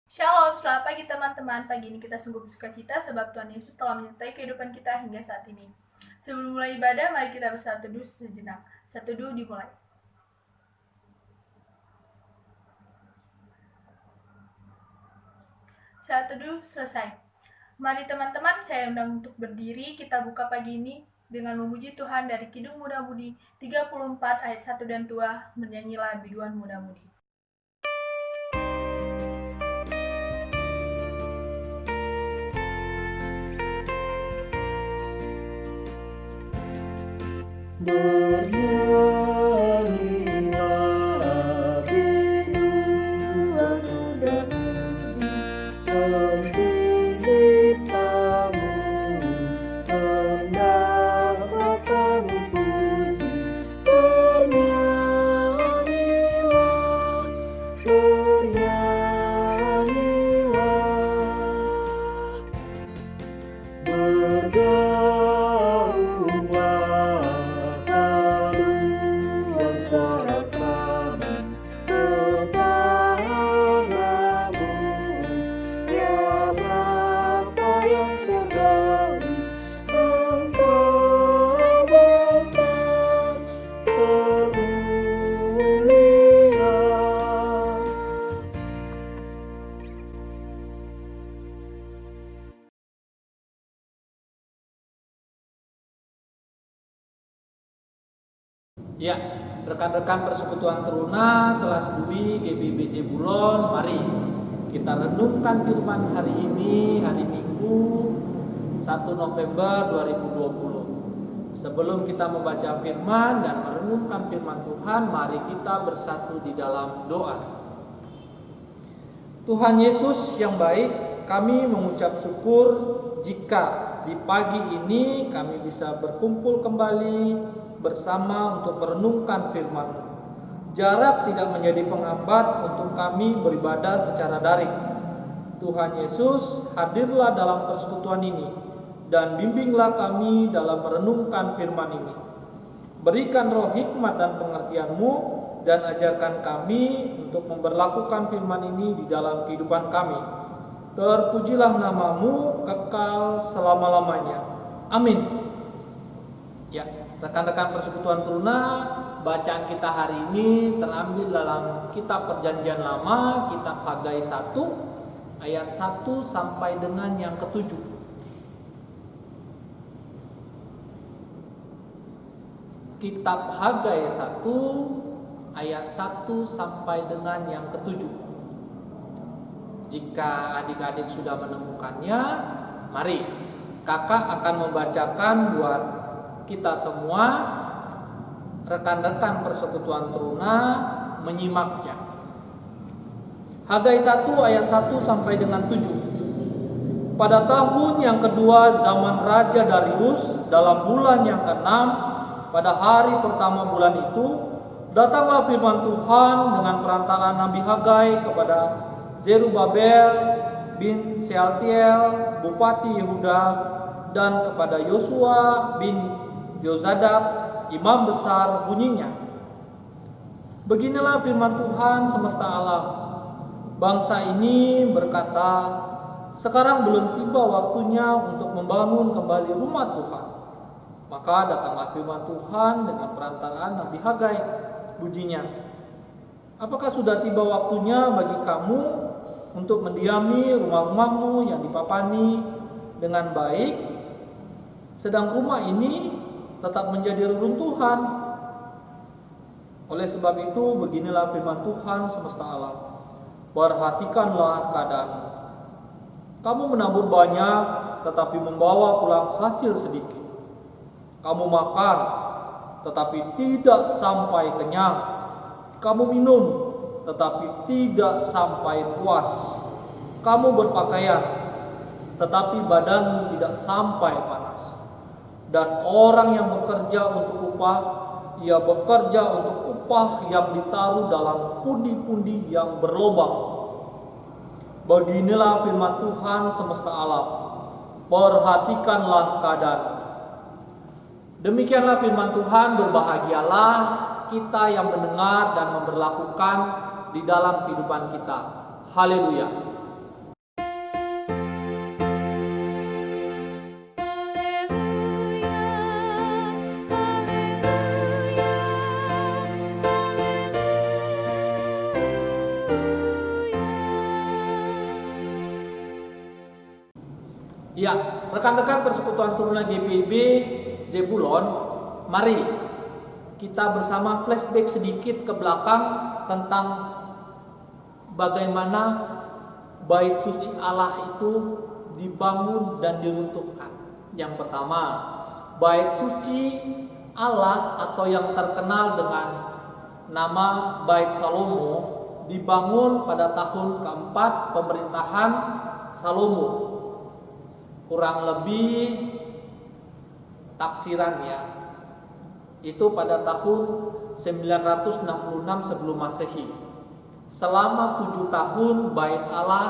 Shalom, selamat pagi teman-teman. Pagi ini kita sungguh bersukacita sebab Tuhan Yesus telah menyertai kehidupan kita hingga saat ini. Sebelum mulai ibadah, mari kita bersatu teduh sejenak. Satu teduh dimulai. Saat teduh selesai. Mari teman-teman, saya undang untuk berdiri. Kita buka pagi ini dengan memuji Tuhan dari Kidung Muda-Mudi 34 ayat 1 dan 2. Bernyanyilah biduan muda-mudi. Bernyanyilah biduan muda-mudi, penciptamu, hendaklah kami puji. Bernyanyilah, bernyanyilah, bergaunglah paduan suara kami kepadamu, ya Bapa yang surgawi, Engkau besar termulia. Ya, rekan-rekan Persekutuan Teruna kelas Dwi GBIB Zebulon, mari kita renungkan firman hari ini, hari Minggu 1 November 2020. Sebelum kita membaca firman dan merenungkan firman Tuhan, mari kita bersatu di dalam doa. Tuhan Yesus yang baik, kami mengucap syukur jika di pagi ini kami bisa berkumpul kembali bersama untuk merenungkan firman-Mu. Jarak tidak menjadi penghambat untuk kami beribadah secara daring. Tuhan Yesus, hadirlah dalam persekutuan ini dan bimbinglah kami dalam merenungkan firman ini. Berikan roh hikmat dan pengertian-Mu dan ajarkan kami untuk memberlakukan firman ini di dalam kehidupan kami. Terpujilah nama-Mu kekal selama-lamanya. Amin. Ya, rekan-rekan Persekutuan Teruna, bacaan kita hari ini terambil dalam kitab Perjanjian Lama, kitab Hagai 1 ayat 1 sampai dengan yang ke-7. Kitab Hagai 1 ayat 1 sampai dengan yang ke-7. Jika adik-adik sudah menemukannya, mari kakak akan membacakan buat kita semua, rekan-rekan Persekutuan Teruna, menyimaknya. Hagai 1 ayat 1 sampai dengan 7. Pada tahun yang kedua zaman Raja Darius, dalam bulan yang ke-6, pada hari pertama bulan itu, datanglah firman Tuhan dengan perantaraan Nabi Hagai kepada Zerubabel bin Sealtiel, Bupati Yehuda, dan kepada Yosua bin Yozadak, imam besar, bunyinya. Beginilah firman Tuhan semesta alam. Bangsa ini berkata, sekarang belum tiba waktunya untuk membangun kembali rumah Tuhan. Maka datanglah firman Tuhan dengan perantaraan Nabi Hagai, bunyinya. Apakah sudah tiba waktunya bagi kamu untuk mendiami rumah-rumahmu yang dipapani dengan baik, sedang rumah ini tetap menjadi reruntuhan? Oleh sebab itu, beginilah firman Tuhan semesta alam. Perhatikanlah keadaanmu. Kamu menabur banyak, tetapi membawa pulang hasil sedikit. Kamu makan, tetapi tidak sampai kenyang. Kamu minum, tetapi tidak sampai puas. Kamu berpakaian, tetapi badanmu tidak sampai panas. Dan orang yang bekerja untuk upah, ia bekerja untuk upah yang ditaruh dalam pundi-pundi yang berlobang. Beginilah firman Tuhan semesta alam. Perhatikanlah keadaan. Demikianlah firman Tuhan. Berbahagialah kita yang mendengar dan memberlakukan di dalam kehidupan kita. Haleluya. Ya, rekan-rekan persekutuan turunan GPIB Zebulon, mari kita bersama flashback sedikit ke belakang tentang bagaimana bait suci Allah itu dibangun dan diruntuhkan. Yang pertama, bait suci Allah atau yang terkenal dengan nama Bait Salomo dibangun pada tahun keempat pemerintahan Salomo. Kurang lebih taksirannya itu pada tahun 966 sebelum Masehi. Selama 7 tahun bait Allah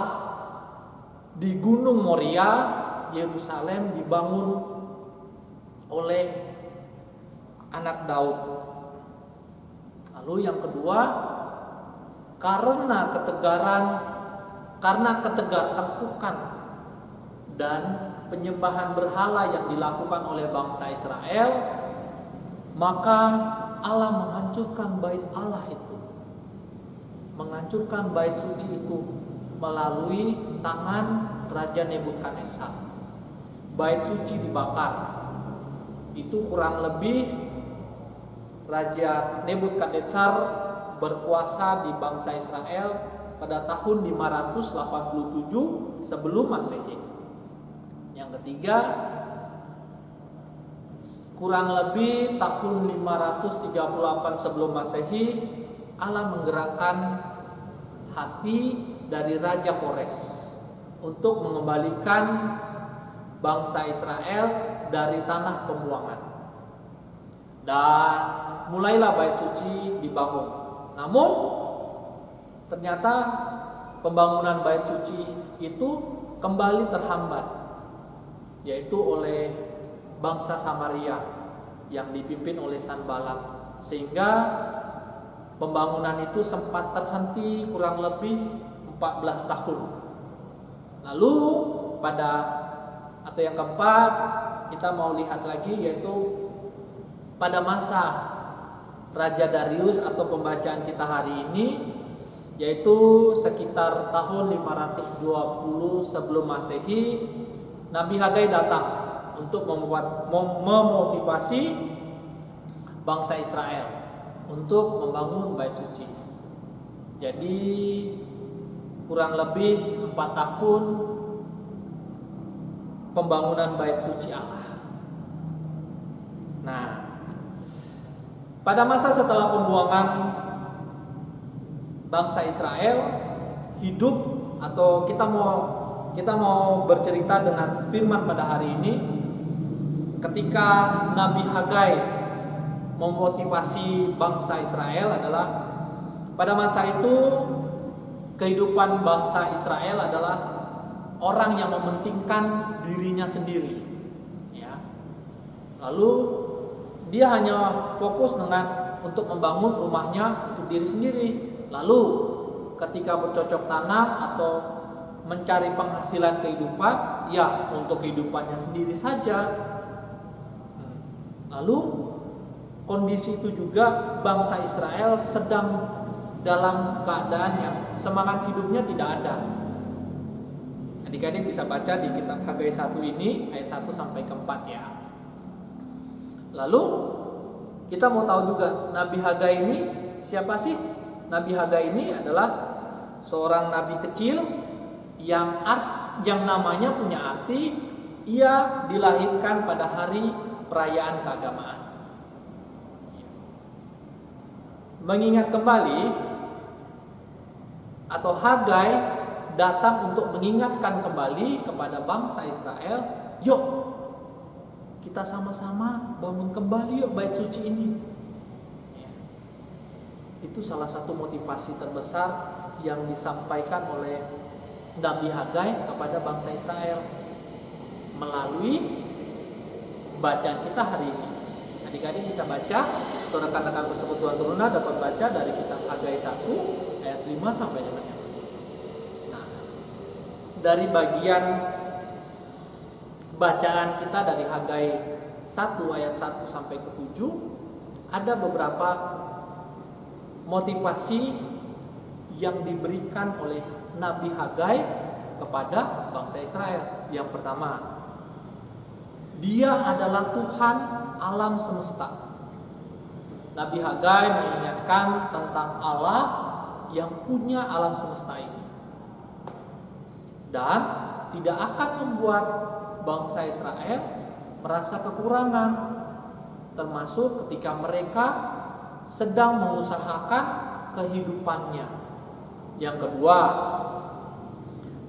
di Gunung Moria, Yerusalem dibangun oleh anak Daud. Lalu yang kedua, karena ketegar-tengkukan dan penyembahan berhala yang dilakukan oleh bangsa Israel, maka Allah menghancurkan bait Allah itu, menghancurkan bait suci itu melalui tangan Raja Nebukadnezar. Bait suci dibakar. Itu kurang lebih Raja Nebukadnezar berkuasa di bangsa Israel pada tahun 587 sebelum Masehi. Yang ketiga, kurang lebih tahun 538 sebelum Masehi, Allah menggerakkan hati dari Raja Kores untuk mengembalikan bangsa Israel dari tanah pembuangan. Dan mulailah bait suci dibangun. Namun ternyata pembangunan bait suci itu kembali terhambat, yaitu oleh bangsa Samaria yang dipimpin oleh Sanbalat, sehingga pembangunan itu sempat terhenti kurang lebih 14 tahun. Lalu yang keempat, kita mau lihat lagi, yaitu pada masa Raja Darius atau pembacaan kita hari ini, yaitu sekitar tahun 520 sebelum Masehi, Nabi Hagai datang untuk memotivasi bangsa Israel untuk membangun bait suci. Jadi kurang lebih 4 tahun pembangunan bait suci Allah. Nah, pada masa setelah pembuangan bangsa Israel hidup, atau kita mau bercerita dengan firman pada hari ini, ketika Nabi Hagai memotivasi bangsa Israel adalah pada masa itu kehidupan bangsa Israel adalah orang yang mementingkan dirinya sendiri, ya. Lalu dia hanya fokus untuk membangun rumahnya untuk diri sendiri. Lalu ketika bercocok tanam atau mencari penghasilan kehidupan, ya untuk kehidupannya sendiri saja. Lalu kondisi itu juga bangsa Israel sedang dalam keadaan yang semangat hidupnya tidak ada. Adik-adik bisa baca di kitab Hagai 1 ini ayat 1 sampai ke 4 ya. Lalu kita mau tahu juga Nabi Hagai ini siapa sih? Nabi Hagai ini adalah seorang nabi kecil yang namanya punya arti ia dilahirkan pada hari perayaan keagamaan. Mengingat kembali, atau Hagai datang untuk mengingatkan kembali kepada bangsa Israel, yuk kita sama-sama bangun kembali yuk bait suci ini. Itu salah satu motivasi terbesar yang disampaikan oleh Nabi Hagai kepada bangsa Israel melalui bacaan kita hari ini. Adik-adik bisa baca, atau rekan-rekan persekutuan turunan dapat baca dari kitab Hagai 1 ayat 5 sampai dengan 6. Nah, dari bagian bacaan kita dari Hagai 1 ayat 1 sampai ke 7 ada beberapa motivasi yang diberikan oleh Nabi Hagai kepada bangsa Israel. Yang pertama, Dia adalah Tuhan alam semesta. Nabi Hagai mengingatkan tentang Allah yang punya alam semesta ini, dan tidak akan membuat bangsa Israel merasa kekurangan, termasuk ketika mereka sedang mengusahakan kehidupannya. Yang kedua,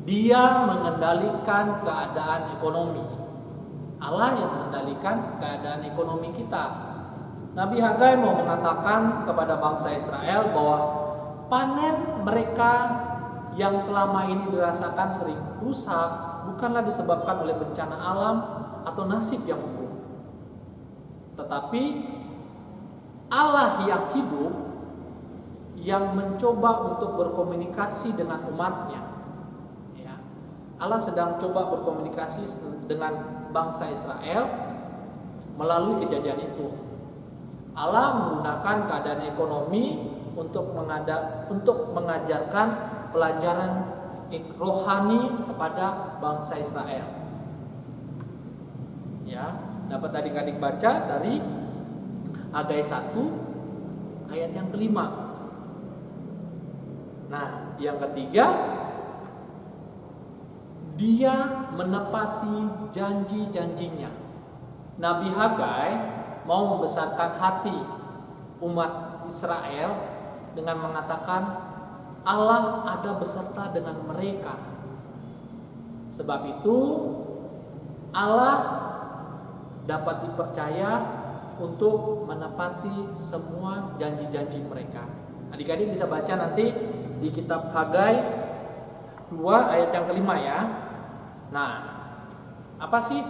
Dia mengendalikan keadaan ekonomi. Allah yang mengendalikan keadaan ekonomi kita. Nabi Hagai mau mengatakan kepada bangsa Israel bahwa panen mereka yang selama ini dirasakan sering rusak bukanlah disebabkan oleh bencana alam atau nasib yang buruk, tetapi Allah yang hidup yang mencoba untuk berkomunikasi dengan umatnya. Ya, Allah sedang coba berkomunikasi dengan bangsa Israel melalui kejadian itu. Allah menggunakan keadaan ekonomi untuk mengajarkan pelajaran rohani kepada bangsa Israel. Ya, dapat adik-adik baca dari Hagai 1 ayat yang kelima. Nah, yang ketiga, Dia menepati janji-janjinya. Nabi Hagai mau membesarkan hati umat Israel dengan mengatakan Allah ada beserta dengan mereka. Sebab itu Allah dapat dipercaya untuk menepati semua janji-janji mereka. Adik-adik bisa baca nanti di kitab Hagai 2 ayat yang kelima ya. Nah, apa sih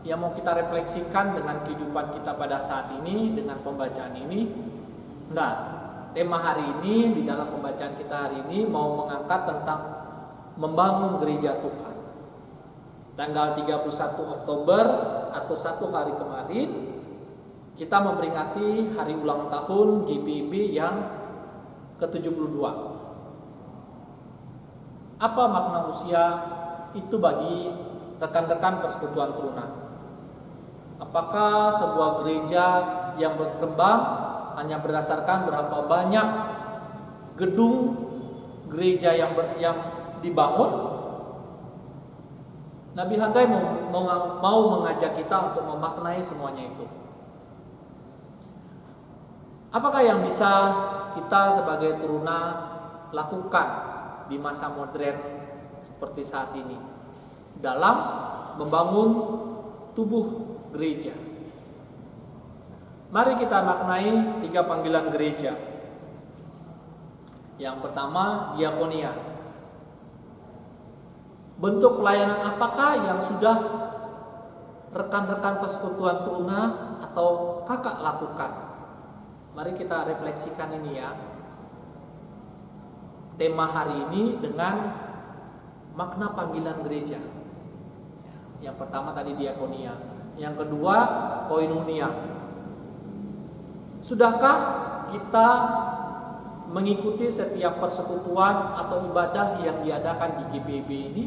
yang mau kita refleksikan dengan kehidupan kita pada saat ini dengan pembacaan ini? Nah, tema hari ini di dalam pembacaan kita hari ini mau mengangkat tentang membangun gereja Tuhan. Tanggal 31 Oktober atau 1 hari kemarin kita memperingati hari ulang tahun GPIB yang ke-72. Apa makna usia itu bagi rekan-rekan Persekutuan Teruna? Apakah sebuah gereja yang berkembang hanya berdasarkan berapa banyak gedung gereja yang dibangun? Nabi Hagai mau mengajak kita untuk memaknai semuanya itu. Apakah yang bisa kita sebagai Teruna lakukan di masa modern seperti saat ini dalam membangun tubuh gereja? Mari kita maknai 3 panggilan gereja. Yang pertama, diakonia. Bentuk pelayanan apakah yang sudah rekan-rekan Persekutuan Teruna atau kakak lakukan? Mari kita refleksikan ini ya. Tema hari ini dengan makna panggilan gereja. Yang pertama tadi diakonia, yang kedua koinonia. Sudahkah kita mengikuti setiap persekutuan atau ibadah yang diadakan di GPIB ini?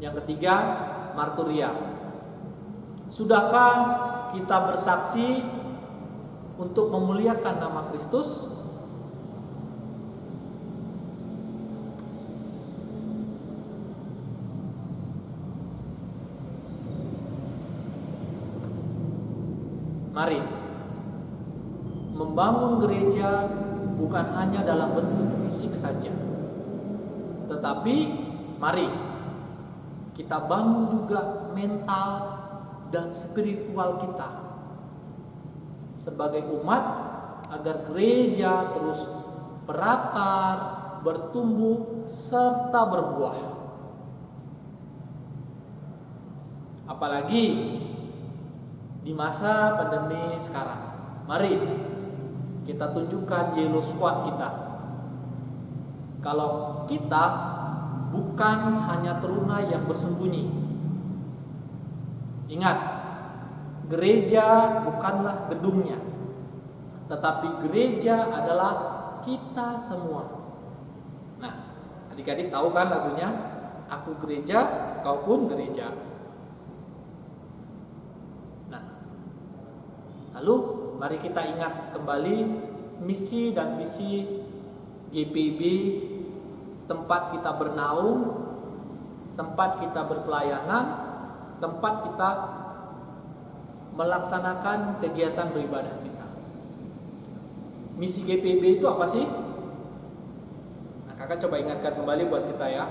Yang ketiga, marturia. Sudahkah kita bersaksi untuk memuliakan nama Kristus? Mari membangun gereja bukan hanya dalam bentuk fisik saja, tetapi mari kita bangun juga mental dan spiritual kita sebagai umat agar gereja terus berakar, bertumbuh serta berbuah. Apalagi di masa pandemi sekarang. Mari kita tunjukkan yellow squad kita. Kalau kita bukan hanya teruna yang bersembunyi. Ingat, gereja bukanlah gedungnya, tetapi gereja adalah kita semua. Nah, adik-adik tahu kan lagunya? Aku gereja, kau pun gereja. Nah, lalu mari kita ingat kembali misi dan visi GPIB, tempat kita bernaung, tempat kita berpelayanan, tempat kita melaksanakan kegiatan beribadah kita. Misi GPIB itu apa sih? Nah, kakak coba ingatkan kembali buat kita ya.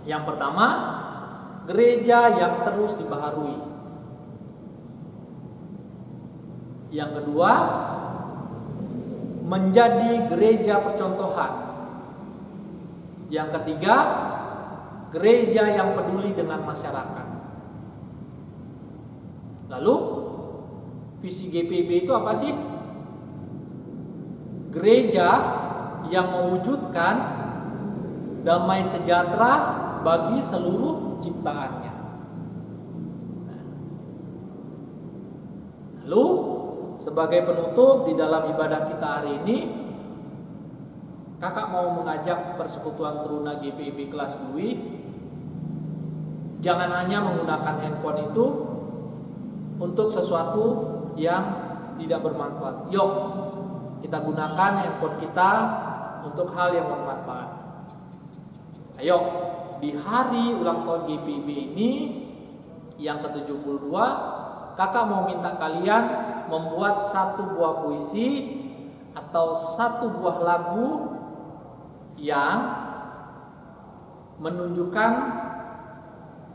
Yang pertama, gereja yang terus dibaharui. Yang kedua, menjadi gereja percontohan. Yang ketiga, gereja yang peduli dengan masyarakat. Lalu, visi GPIB itu apa sih? Gereja yang mewujudkan damai sejahtera bagi seluruh ciptaannya. Lalu, sebagai penutup di dalam ibadah kita hari ini, kakak mau mengajak Persekutuan Teruna GPIB kelas Dwi, jangan hanya menggunakan handphone itu untuk sesuatu yang tidak bermanfaat. Yuk, kita gunakan handphone kita untuk hal yang bermanfaat. Ayo, di hari ulang tahun GPIB ini yang ke-72, kakak mau minta kalian membuat satu buah puisi atau satu buah lagu yang menunjukkan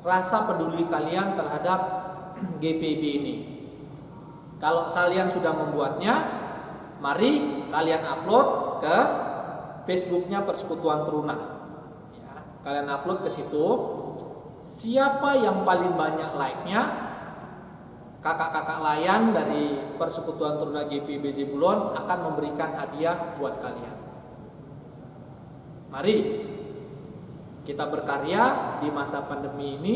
rasa peduli kalian terhadap GPIB ini. Kalau kalian sudah membuatnya, mari kalian upload ke Facebooknya Persekutuan Teruna. Ya, kalian upload ke situ. Siapa yang paling banyak like-nya, kakak-kakak layan dari Persekutuan Teruna GPIB Zebulon akan memberikan hadiah buat kalian. Mari kita berkarya di masa pandemi ini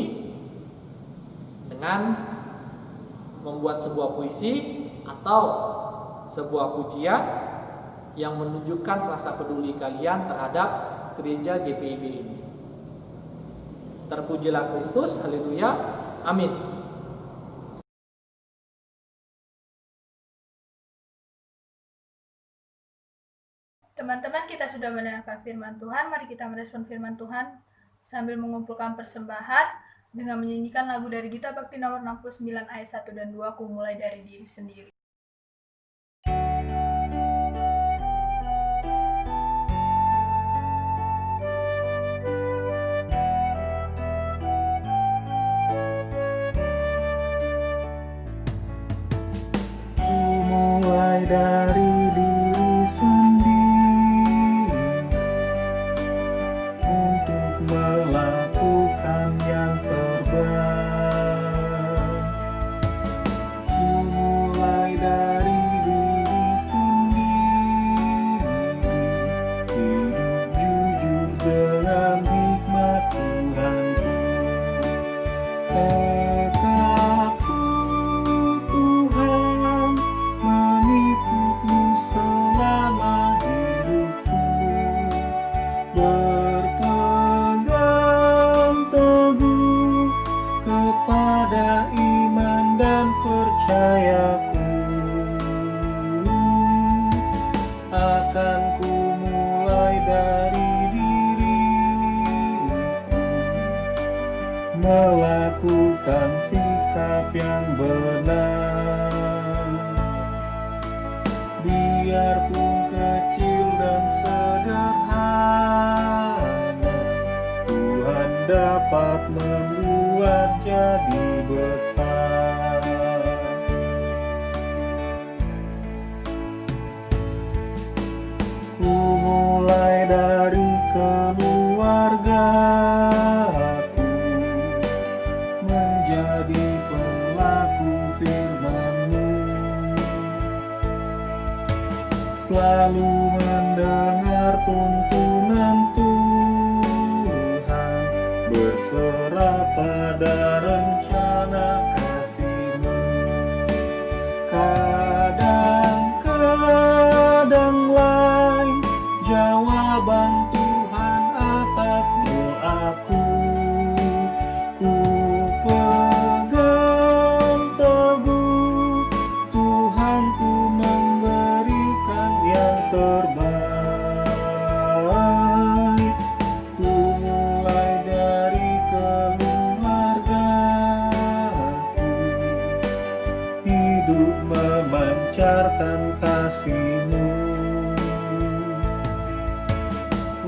dengan membuat sebuah puisi atau sebuah pujian yang menunjukkan rasa peduli kalian terhadap gereja GPIB ini. Terpujilah Kristus, haleluya, amin. Teman-teman, kita sudah mendengarkan firman Tuhan. Mari kita merespon firman Tuhan sambil mengumpulkan persembahan dengan menyanyikan lagu dari Gita Bakti nomor 69 ayat 1 dan 2, Aku mulai dari diri sendiri. Dari diri sendiri untuk melakukan yang terbaik. Ku mulai dari diri sendiri, hidup jujur dengan hikmat Tuhanku. Tekadku Tuhan mengikutmu selama hidupku, berpegang teguh kepada iman dan percayaku. Akan ku mulai dari diriku, melakukan sikap yang benar. Biarpun kecil dan sederhana, Tuhan dapat membuat jadi besar. Ku mulai dari keluargaku, menjadi pelaku firman-Mu, selalu mendengar tuntunan Tuhan, berserah pada rencana kasih.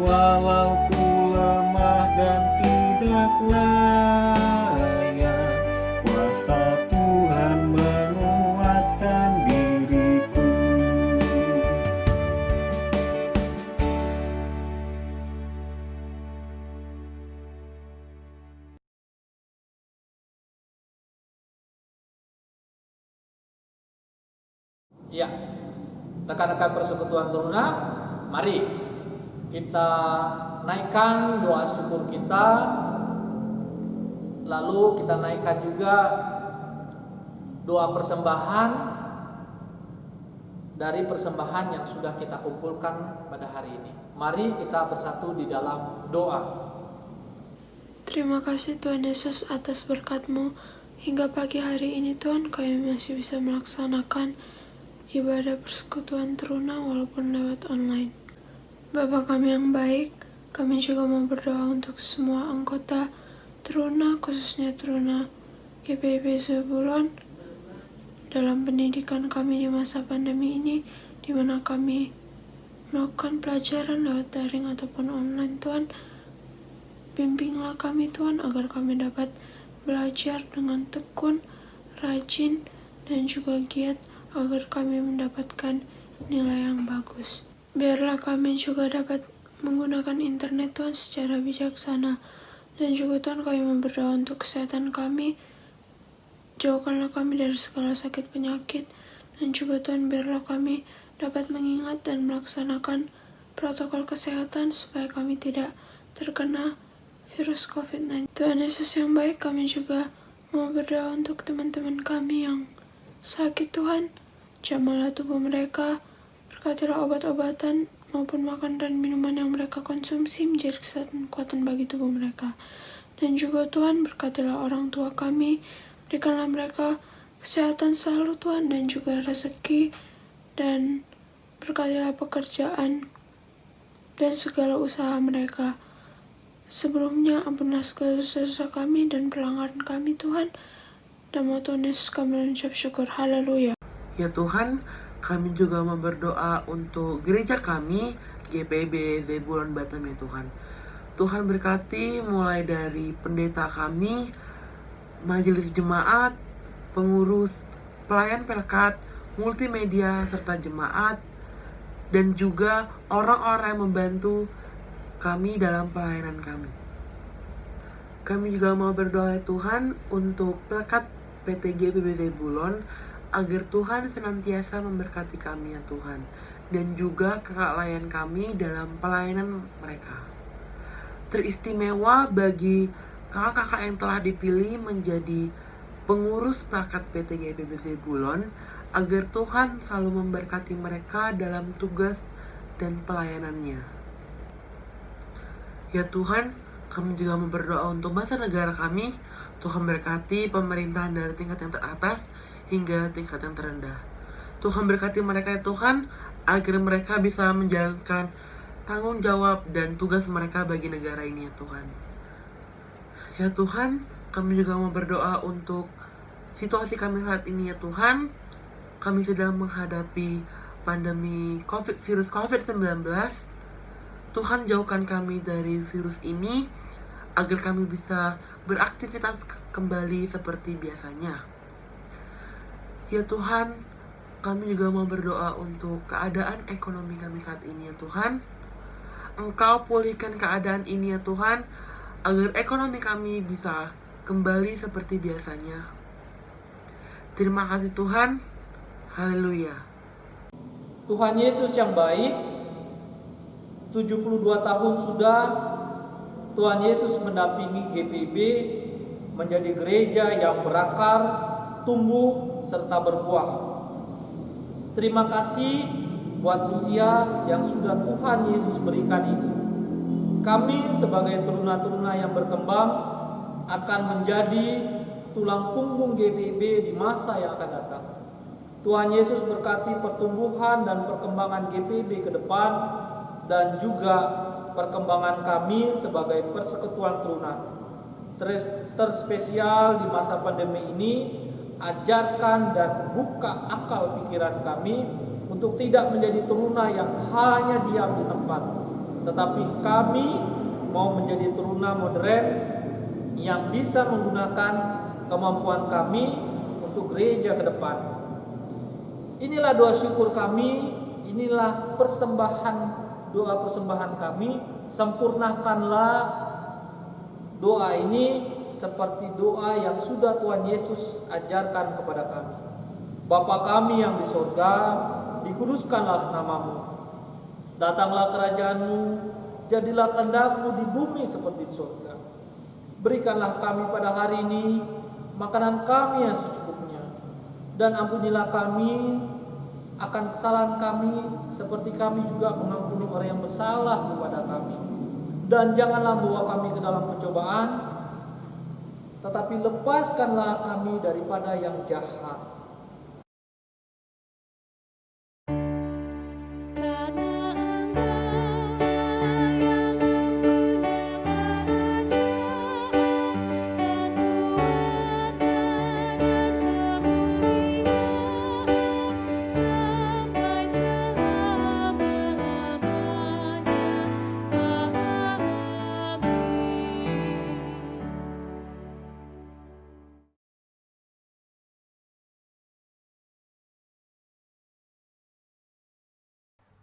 walau ku lemah dan tidak layak, kuasa Tuhan menguatkan diriku. Ya, rekan-rekan persekutuan Teruna, mari kita naikkan doa syukur kita, lalu kita naikkan juga doa persembahan dari persembahan yang sudah kita kumpulkan pada hari ini. Mari kita bersatu di dalam doa. Terima kasih Tuhan Yesus atas berkat-Mu. Hingga pagi hari ini Tuhan, kami masih bisa melaksanakan ibadah persekutuan Teruna walaupun lewat online. Bapa kami yang baik, kami juga mau berdoa untuk semua anggota Teruna, khususnya Teruna GPIB Zebulon, dalam pendidikan kami di masa pandemi ini, di mana kami melakukan pelajaran lewat daring ataupun online. Tuhan, bimbinglah kami Tuhan, agar kami dapat belajar dengan tekun, rajin, dan juga giat, agar kami mendapatkan nilai yang bagus. Biarlah kami juga dapat menggunakan internet Tuhan secara bijaksana. Dan juga Tuhan, kami berdoa untuk kesehatan kami. Jauhkanlah kami dari segala sakit penyakit. Dan juga Tuhan, biarlah kami dapat mengingat dan melaksanakan protokol kesehatan supaya kami tidak terkena virus COVID-19. Tuhan Yesus yang baik, kami juga mau berdoa untuk teman-teman kami yang sakit Tuhan. Jamahlah tubuh mereka, berkatilah obat-obatan maupun makan dan minuman yang mereka konsumsi menjadi kekuatan bagi tubuh mereka. Dan juga Tuhan, berkatilah orang tua kami, berikanlah mereka kesehatan selalu Tuhan, dan juga rezeki, dan berkatilah pekerjaan dan segala usaha mereka. Sebelumnya, ampunilah segala dosa-dosa kami dan pelanggaran kami Tuhan. Nama Tuhan Yesus kami mengucap syukur. Haleluya. Ya Tuhan, kami juga mau berdoa untuk gereja kami, GPIB Zebulon Batam ya Tuhan. Tuhan berkati mulai dari pendeta kami, majelis jemaat, pengurus, pelayan pelkat, multimedia, serta jemaat, dan juga orang-orang yang membantu kami dalam pelayanan kami. Kami juga mau berdoa ya Tuhan untuk pelkat PT GPIB Zebulon, agar Tuhan senantiasa memberkati kami ya Tuhan, dan juga kakak layan kami dalam pelayanan mereka. Teristimewa bagi kakak-kakak yang telah dipilih menjadi pengurus plakat PT GPIB Zebulon, agar Tuhan selalu memberkati mereka dalam tugas dan pelayanannya. Ya Tuhan, kami juga berdoa untuk bangsa negara kami. Tuhan berkati pemerintahan dari tingkat yang teratas hingga tingkat yang terendah. Tuhan berkati mereka ya Tuhan, agar mereka bisa menjalankan tanggung jawab dan tugas mereka bagi negara ini ya Tuhan. Ya Tuhan, kami juga mau berdoa untuk situasi kami saat ini ya Tuhan. Kami sedang menghadapi pandemi virus COVID-19. Tuhan, jauhkan kami dari virus ini, agar kami bisa beraktivitas kembali seperti biasanya. Ya Tuhan, kami juga mau berdoa untuk keadaan ekonomi kami saat ini ya Tuhan. Engkau pulihkan keadaan ini ya Tuhan, agar ekonomi kami bisa kembali seperti biasanya. Terima kasih Tuhan. Haleluya. Tuhan Yesus yang baik, 72 tahun sudah Tuhan Yesus mendampingi GPIB menjadi gereja yang berakar, tumbuh, serta berbuah. Terima kasih buat usia yang sudah Tuhan Yesus berikan ini. Kami sebagai teruna-teruna yang berkembang akan menjadi tulang punggung GPIB di masa yang akan datang. Tuhan Yesus berkati pertumbuhan dan perkembangan GPIB ke depan, dan juga perkembangan kami sebagai persekutuan teruna. Terspesial di masa pandemi ini, ajarkan dan buka akal pikiran kami untuk tidak menjadi teruna yang hanya diam di tempat, tetapi kami mau menjadi teruna modern yang bisa menggunakan kemampuan kami untuk gereja ke depan. Inilah doa syukur kami, inilah doa persembahan kami. Sempurnakanlah doa ini seperti doa yang sudah Tuhan Yesus ajarkan kepada kami. Bapa kami yang di sorga, dikuduskanlah namamu. Datanglah kerajaanmu, jadilah kehendak-Mu di bumi seperti di sorga. Berikanlah kami pada hari ini makanan kami yang secukupnya, dan ampunilah kami akan kesalahan kami seperti kami juga mengampuni orang yang bersalah kepada kami. Dan janganlah membawa kami ke dalam pencobaan, tetapi lepaskanlah kami daripada yang jahat.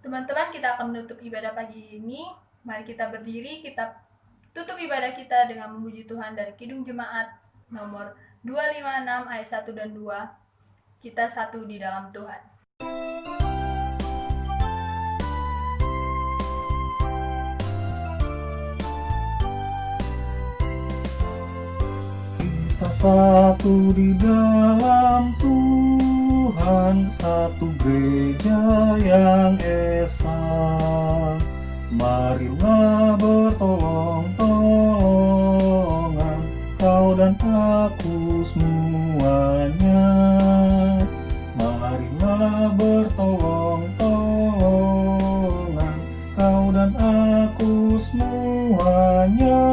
Teman-teman, kita akan menutup ibadah pagi ini. Mari kita berdiri, kita tutup ibadah kita dengan memuji Tuhan dari Kidung Jemaat nomor 256 ayat 1 dan 2. Kita satu di dalam Tuhan. Kita satu di dalam Tuhan, satu gereja yang esa. Marilah bertolong-tolongan, kau dan aku semuanya. Marilah bertolong-tolongan, kau dan aku semuanya.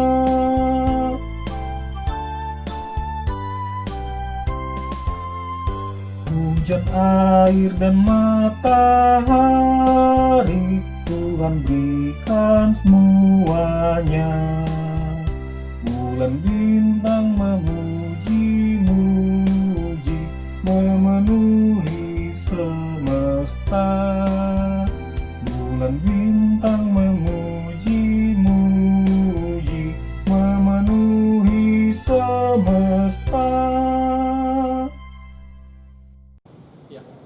Hujan, air, dan matahari Tuhan berikan semuanya. Bulan bintang memuji-muji, memenuhi semesta. Bulan bintang memuji-muji, memenuhi semesta.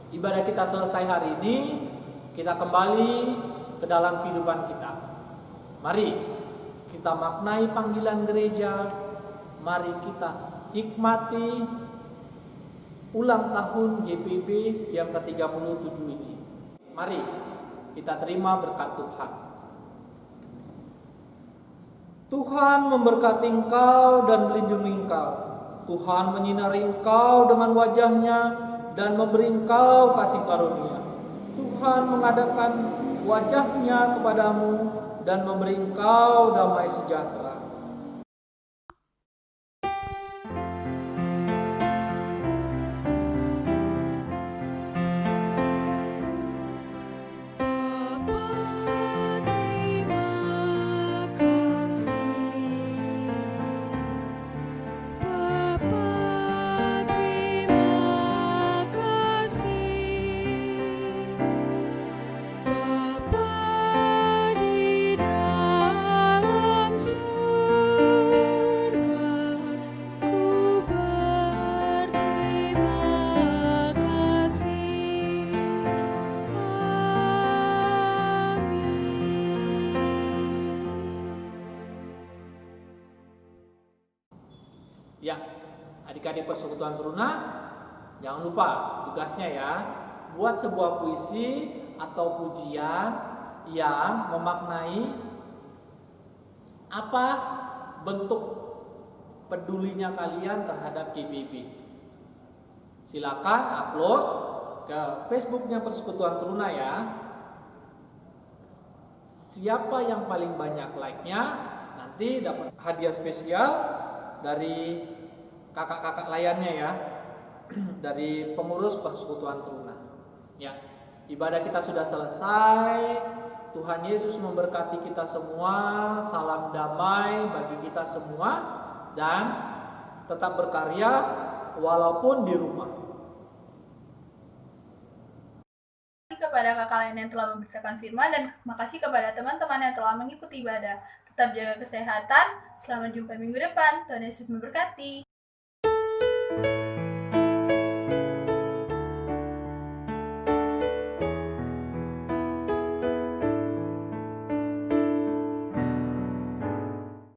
Ibadah kita selesai hari ini, kita kembali ke dalam kehidupan kita. Mari kita maknai panggilan gereja, mari kita nikmati ulang tahun GPB yang ke-37 ini. Mari kita terima berkat Tuhan. Tuhan memberkati engkau dan melindungi engkau. Tuhan menyinari engkau dengan wajah-Nya dan memberi engkau kasih karunia. Tuhan mengadakan wajah-Nya kepadamu dan memberi engkau damai sejahtera. Ya, adik-adik persekutuan teruna, jangan lupa tugasnya ya, buat sebuah puisi atau pujian yang memaknai apa bentuk pedulinya kalian terhadap GPB. Silakan upload ke Facebooknya Persekutuan Teruna ya. Siapa yang paling banyak like-nya nanti dapat hadiah spesial dari kakak-kakak layannya ya, dari pengurus Persekutuan Teruna. Ya, ibadah kita sudah selesai. Tuhan Yesus memberkati kita semua. Salam damai bagi kita semua dan tetap berkarya walaupun di rumah. Terima kasih kepada kakak lain yang telah memberitakan firman dan terima kasih kepada teman-teman yang telah mengikuti ibadah. Tetap jaga kesehatan. Selamat jumpa minggu depan. Tuhan Yesus memberkati.